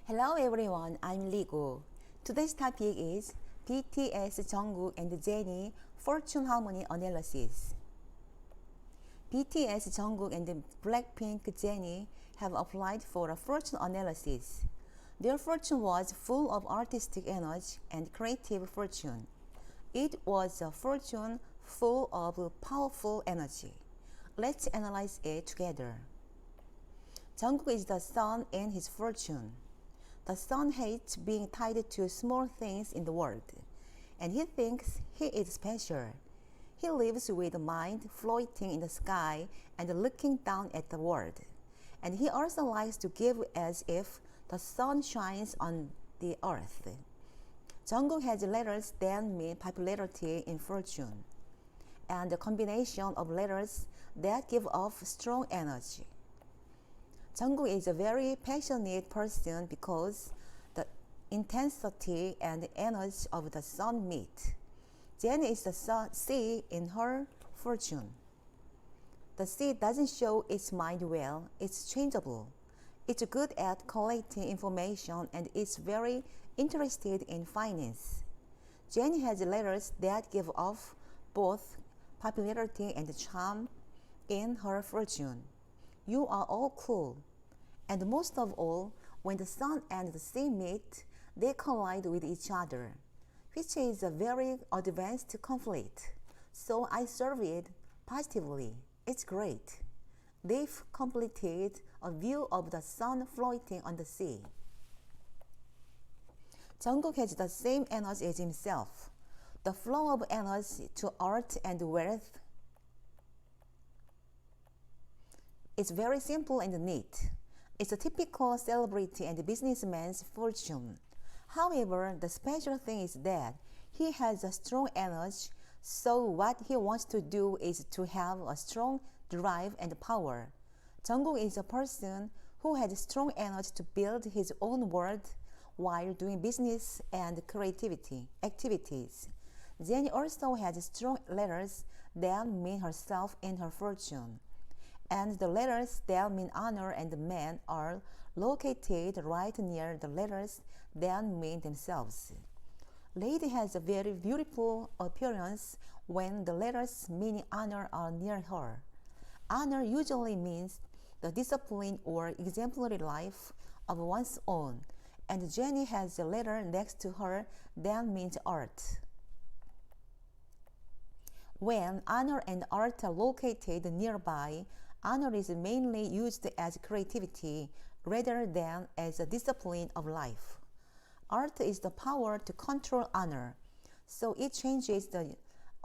Hello everyone, I'm Ligo. Today's topic is BTS Jungkook and Jennie Fortune Harmony Analysis. BTS Jungkook and Blackpink Jennie have applied for a fortune analysis. Their fortune was full of artistic energy and creative fortune. It was a fortune full of powerful energy. Let's analyze it together. Jungkook is the sun in his fortune. The sun hates being tied to small things in the world, and he thinks he is special. He lives with a mind floating in the sky and looking down at the world. And he also likes to give as if the sun shines on the earth. Jungkook has letters that mean popularity in fortune, and a combination of letters that give off strong energy. Jungkook is a very passionate person because the intensity and energy of the sun meet. Jennie is the sea in her fortune. The sea doesn't show its mind well, it's changeable. It's good at collecting information and is very interested in finance. Jennie has letters that give off both popularity and charm in her fortune. You are all cool. And most of all, when the sun and the sea meet, they collide with each other, which is a very advanced conflict. So I serve it positively. It's great. They've completed a view of the sun floating on the sea. Jungkook has the same energy as himself. The flow of energy to art and wealth is very simple and neat. It's a typical celebrity and businessman's fortune. However, the special thing is that he has a strong energy, so what he wants to do is to have a strong drive and power. Jungkook is a person who has strong energy to build his own world while doing business and creativity activities. Jennie also has strong letters that mean herself in her fortune. And the letters that mean honor and man are located right near the letters that mean themselves. Lady has a very beautiful appearance when the letters meaning honor are near her. Honor usually means the discipline or exemplary life of one's own, and Jennie has a letter next to her that means art. When honor and art are located nearby, honor is mainly used as creativity rather than as a discipline of life. Art is the power to control honor, so it changes the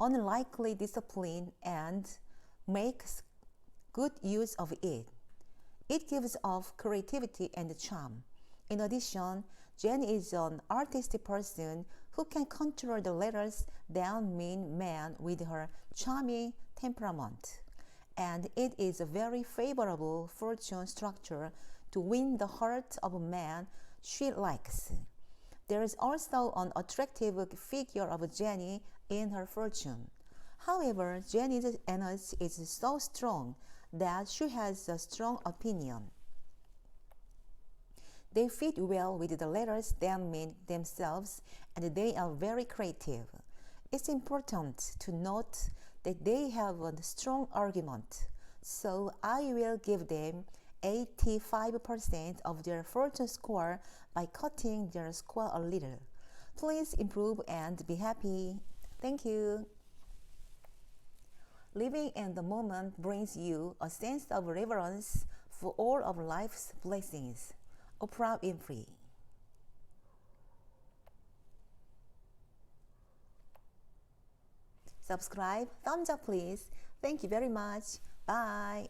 unlikely discipline and makes good use of it. It gives off creativity and charm. In addition, Jennie is an artistic person who can control the letters that mean man with her charming temperament. And it is a very favorable fortune structure to win the heart of a man she likes. There is also an attractive figure of Jennie in her fortune. However, Jennie's energy is so strong that she has a strong opinion. They fit well with the letters that mean themselves, and they are very creative. It's important to note that they have a strong argument, so I will give them 85% of their fortune score by cutting their score a little. Please improve and be happy. Thank you. Living in the moment brings you a sense of reverence for all of life's blessings. Oprah Winfrey. Subscribe, thumbs up please. Thank you very much. Bye.